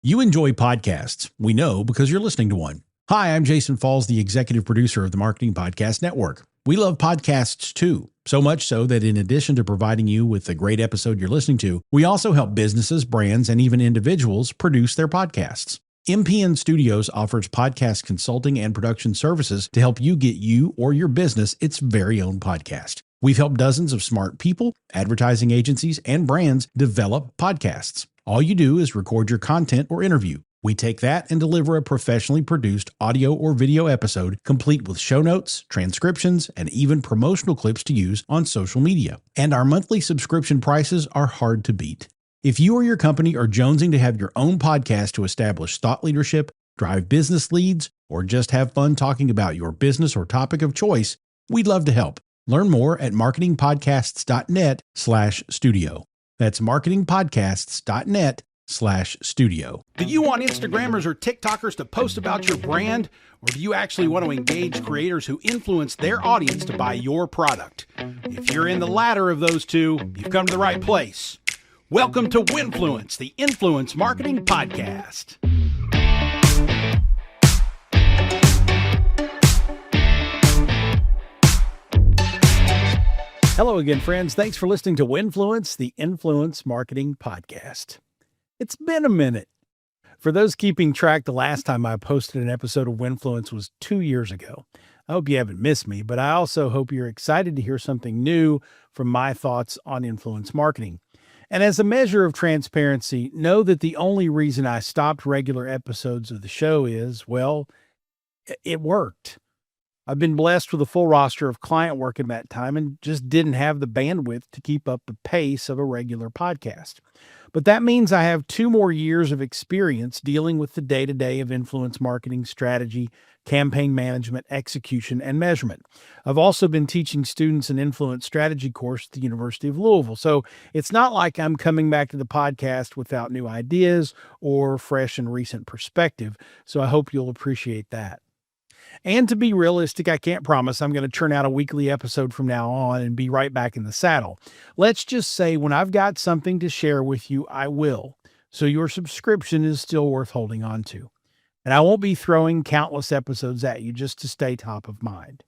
You enjoy podcasts. We know because you're listening to one. Hi, I'm Jason Falls, the executive producer of the Marketing Podcast Network. We love podcasts too, so much so that in addition to providing you with the great episode you're listening to, we also help businesses, brands, and even individuals produce their podcasts. MPN Studios offers podcast consulting and production services to help you get you or your business its very own podcast. We've helped dozens of smart people, advertising agencies, and brands develop podcasts. All you do is record your content or interview. We take that and deliver a professionally produced audio or video episode complete with show notes, transcriptions, and even promotional clips to use on social media. And our monthly subscription prices are hard to beat. If you or your company are jonesing to have your own podcast to establish thought leadership, drive business leads, or just have fun talking about your business or topic of choice, we'd love to help. Learn more at marketingpodcasts.net/studio. That's marketingpodcasts.net/studio. Do you want Instagrammers or TikTokers to post about your brand? Or do you actually want to engage creators who influence their audience to buy your product? If you're in the latter of those two, you've come to the right place. Welcome to Winfluence, the Influence Marketing Podcast. Hello again, friends. Thanks for listening to Winfluence, the Influence Marketing Podcast. It's been a minute. For those keeping track, the last time I posted an episode of Winfluence was 2 years ago. I hope you haven't missed me, but I also hope you're excited to hear something new from my thoughts on influence marketing. And as a measure of transparency, know that the only reason I stopped regular episodes of the show is, well, it worked. I've been blessed with a full roster of client work in that time and just didn't have the bandwidth to keep up the pace of a regular podcast. But that means I have 2 more years of experience dealing with the day-to-day of influence marketing strategy, campaign management, execution, and measurement. I've also been teaching students an influence strategy course at the University of Louisville. So it's not like I'm coming back to the podcast without new ideas or fresh and recent perspective. So I hope you'll appreciate that. And to be realistic, I can't promise I'm going to churn out a weekly episode from now on and be right back in the saddle. Let's just say when I've got something to share with you, I will. So your subscription is still worth holding on to. And I won't be throwing countless episodes at you just to stay top of mind.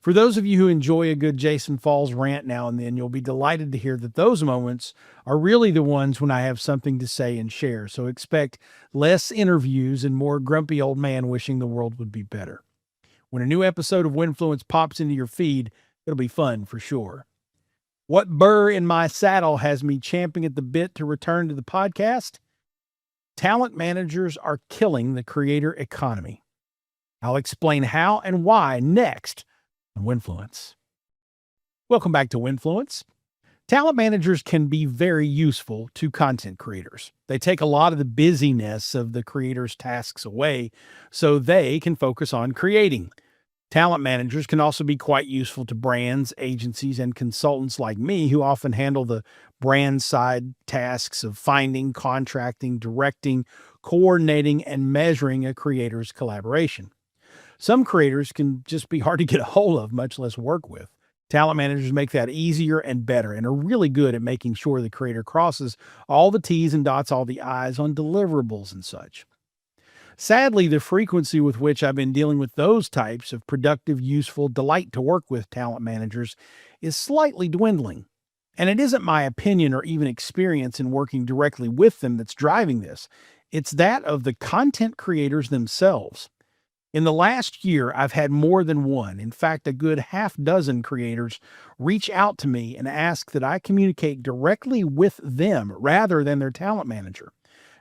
For those of you who enjoy a good Jason Falls rant now and then, you'll be delighted to hear that those moments are really the ones when I have something to say and share. So expect less interviews and more grumpy old man wishing the world would be better. When a new episode of Winfluence pops into your feed, it'll be fun for sure. What burr in my saddle has me champing at the bit to return to the podcast? Talent managers are killing the creator economy. I'll explain how and why next on Winfluence. Welcome back to Winfluence. Talent managers can be very useful to content creators. They take a lot of the busyness of the creator's tasks away so they can focus on creating. Talent managers can also be quite useful to brands, agencies, and consultants like me who often handle the brand side tasks of finding, contracting, directing, coordinating, and measuring a creator's collaboration. Some creators can just be hard to get a hold of, much less work with. Talent managers make that easier and better and are really good at making sure the creator crosses all the T's and dots all the I's on deliverables and such. Sadly, the frequency with which I've been dealing with those types of productive, useful, delight to work with talent managers is slightly dwindling. And it isn't my opinion or even experience in working directly with them that's driving this. It's that of the content creators themselves. In the last year, I've had more than one, in fact, a good half dozen creators reach out to me and ask that I communicate directly with them rather than their talent manager.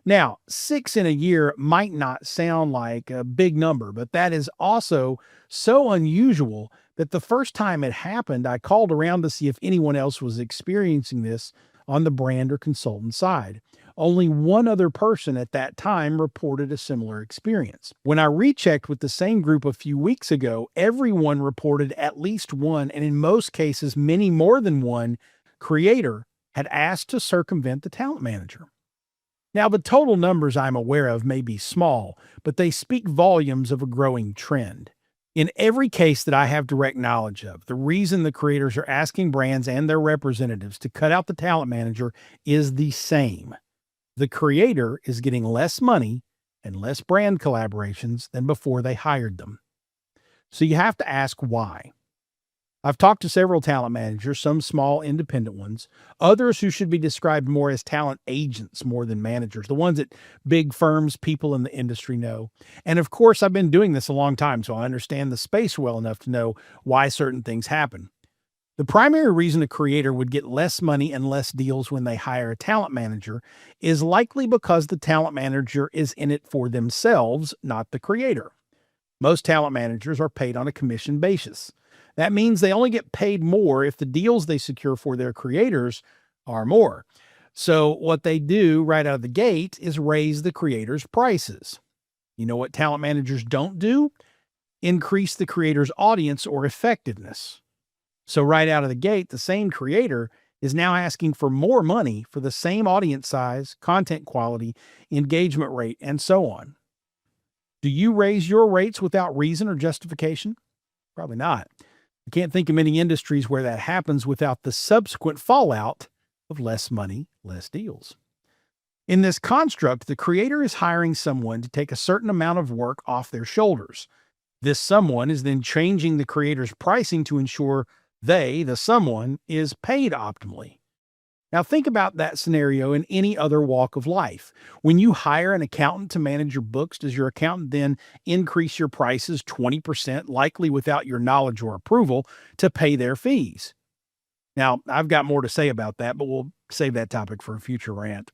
Now, 6 in a year might not sound like a big number, but that is also so unusual that the first time it happened, I called around to see if anyone else was experiencing this on the brand or consultant side. Only one other person at that time reported a similar experience. When I rechecked with the same group a few weeks ago, everyone reported at least one, and in most cases, many more than one creator had asked to circumvent the talent manager. Now, the total numbers I'm aware of may be small, but they speak volumes of a growing trend. In every case that I have direct knowledge of, the reason the creators are asking brands and their representatives to cut out the talent manager is the same. The creator is getting less money and less brand collaborations than before they hired them. So you have to ask why. I've talked to several talent managers, some small independent ones, others who should be described more as talent agents more than managers, the ones that big firms, people in the industry know. And of course, I've been doing this a long time, so I understand the space well enough to know why certain things happen. The primary reason a creator would get less money and less deals when they hire a talent manager is likely because the talent manager is in it for themselves, not the creator. Most talent managers are paid on a commission basis. That means they only get paid more if the deals they secure for their creators are more. So what they do right out of the gate is raise the creators' prices. You know what talent managers don't do? Increase the creator's audience or effectiveness. So right out of the gate, the same creator is now asking for more money for the same audience size, content quality, engagement rate, and so on. Do you raise your rates without reason or justification? Probably not. I can't think of many industries where that happens without the subsequent fallout of less money, less deals. In this construct, the creator is hiring someone to take a certain amount of work off their shoulders. This someone is then changing the creator's pricing to ensure they, the someone, is paid optimally. Now think about that scenario in any other walk of life. When you hire an accountant to manage your books, does your accountant then increase your prices 20%, likely without your knowledge or approval, to pay their fees? Now, I've got more to say about that, but we'll save that topic for a future rant.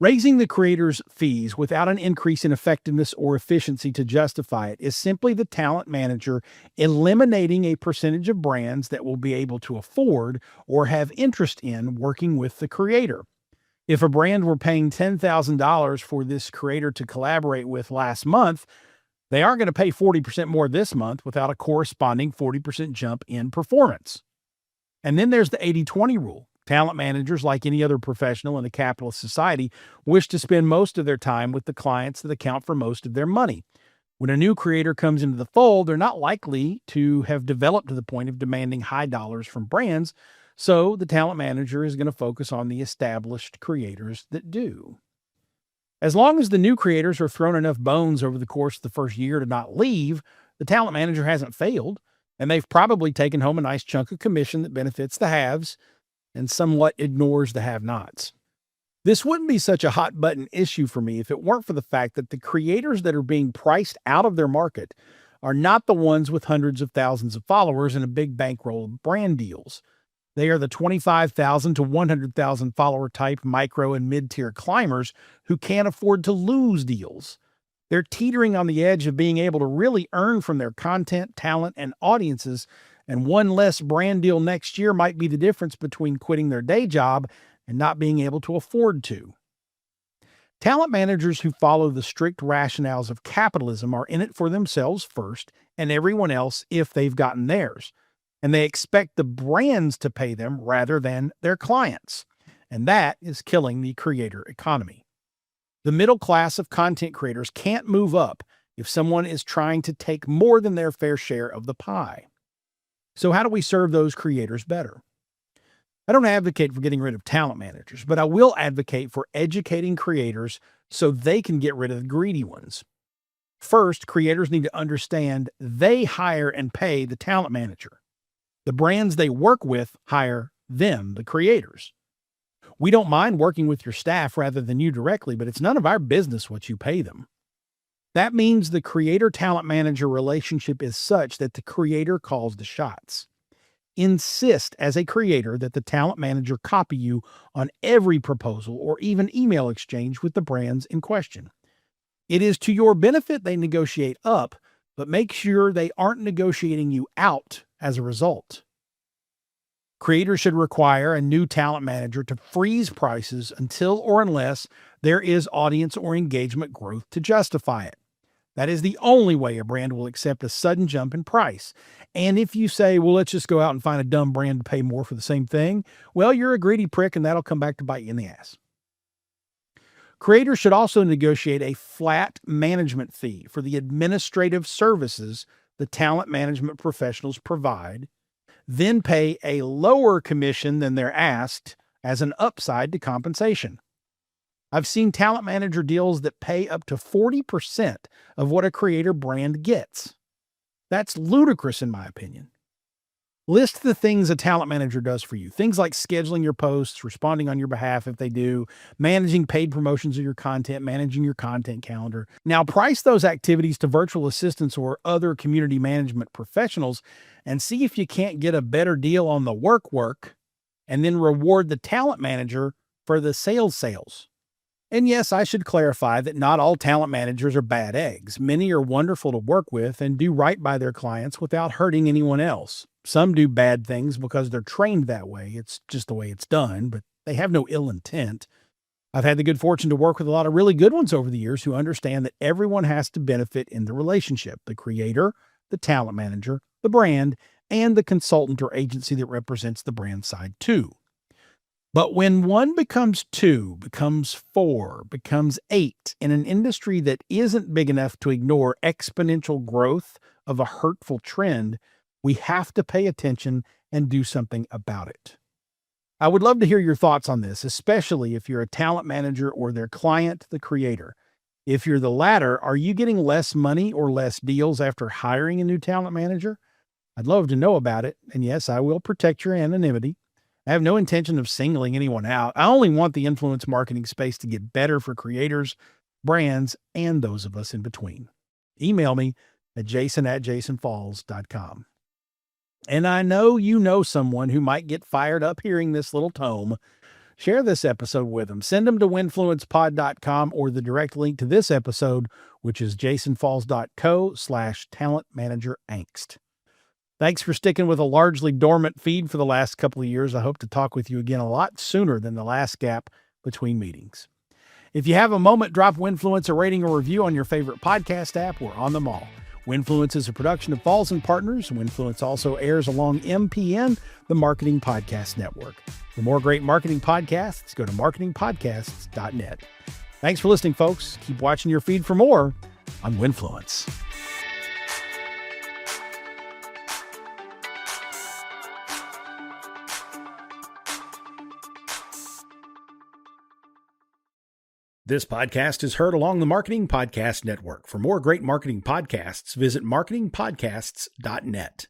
Raising the creator's fees without an increase in effectiveness or efficiency to justify it is simply the talent manager eliminating a percentage of brands that will be able to afford or have interest in working with the creator. If a brand were paying $10,000 for this creator to collaborate with last month, they aren't going to pay 40% more this month without a corresponding 40% jump in performance. And then there's the 80-20 rule. Talent managers, like any other professional in a capitalist society, wish to spend most of their time with the clients that account for most of their money. When a new creator comes into the fold, they're not likely to have developed to the point of demanding high dollars from brands, so the talent manager is going to focus on the established creators that do. As long as the new creators are thrown enough bones over the course of the first year to not leave, the talent manager hasn't failed, and they've probably taken home a nice chunk of commission that benefits the haves and somewhat ignores the have-nots. This wouldn't be such a hot-button issue for me if it weren't for the fact that the creators that are being priced out of their market are not the ones with hundreds of thousands of followers and a big bankroll of brand deals. They are the 25,000 to 100,000 follower type micro and mid-tier climbers who can't afford to lose deals. They're teetering on the edge of being able to really earn from their content, talent, and audiences, and one less brand deal next year might be the difference between quitting their day job and not being able to afford to. Talent managers who follow the strict rationales of capitalism are in it for themselves first and everyone else if they've gotten theirs. And they expect the brands to pay them rather than their clients. And that is killing the creator economy. The middle class of content creators can't move up if someone is trying to take more than their fair share of the pie. So how do we serve those creators better? I don't advocate for getting rid of talent managers, but I will advocate for educating creators so they can get rid of the greedy ones. First, creators need to understand they hire and pay the talent manager. The brands they work with hire them, the creators. We don't mind working with your staff rather than you directly, but it's none of our business what you pay them. That means the creator-talent manager relationship is such that the creator calls the shots. Insist as a creator that the talent manager copy you on every proposal or even email exchange with the brands in question. It is to your benefit they negotiate up, but make sure they aren't negotiating you out as a result. Creators should require a new talent manager to freeze prices until or unless there is audience or engagement growth to justify it. That is the only way a brand will accept a sudden jump in price. And if you say, well, let's just go out and find a dumb brand to pay more for the same thing, well, you're a greedy prick and that'll come back to bite you in the ass. Creators should also negotiate a flat management fee for the administrative services the talent management professionals provide, then pay a lower commission than they're asked as an upside to compensation. I've seen talent manager deals that pay up to 40% of what a creator brand gets. That's ludicrous in my opinion. List the things a talent manager does for you. Things like scheduling your posts, responding on your behalf if they do, managing paid promotions of your content, managing your content calendar. Now, price those activities to virtual assistants or other community management professionals and see if you can't get a better deal on the work, and then reward the talent manager for the sales. And yes, I should clarify that not all talent managers are bad eggs. Many are wonderful to work with and do right by their clients without hurting anyone else. Some do bad things because they're trained that way. It's just the way it's done, but they have no ill intent. I've had the good fortune to work with a lot of really good ones over the years who understand that everyone has to benefit in the relationship: the creator, the talent manager, the brand, and the consultant or agency that represents the brand side too. But when 1 becomes 2, becomes 4, becomes 8 in an industry that isn't big enough to ignore exponential growth of a hurtful trend, we have to pay attention and do something about it. I would love to hear your thoughts on this, especially if you're a talent manager or their client, the creator. If you're the latter, are you getting less money or less deals after hiring a new talent manager? I'd love to know about it. And yes, I will protect your anonymity. I have no intention of singling anyone out. I only want the influence marketing space to get better for creators, brands, and those of us in between. Email me at jason@jasonfalls.com. And I know you know someone who might get fired up hearing this little tome. Share this episode with them. Send them to winfluencepod.com or the direct link to this episode, which is jasonfalls.co/talentmanagerangst. Thanks for sticking with a largely dormant feed for the last couple of years. I hope to talk with you again a lot sooner than the last gap between meetings. If you have a moment, drop Winfluence a rating or review on your favorite podcast app. We're on them all. Winfluence is a production of Falls & Partners. Winfluence also airs along MPN, the Marketing Podcast Network. For more great marketing podcasts, go to marketingpodcasts.net. Thanks for listening, folks. Keep watching your feed for more on Winfluence. This podcast is heard along the Marketing Podcast Network. For more great marketing podcasts, visit marketingpodcasts.net.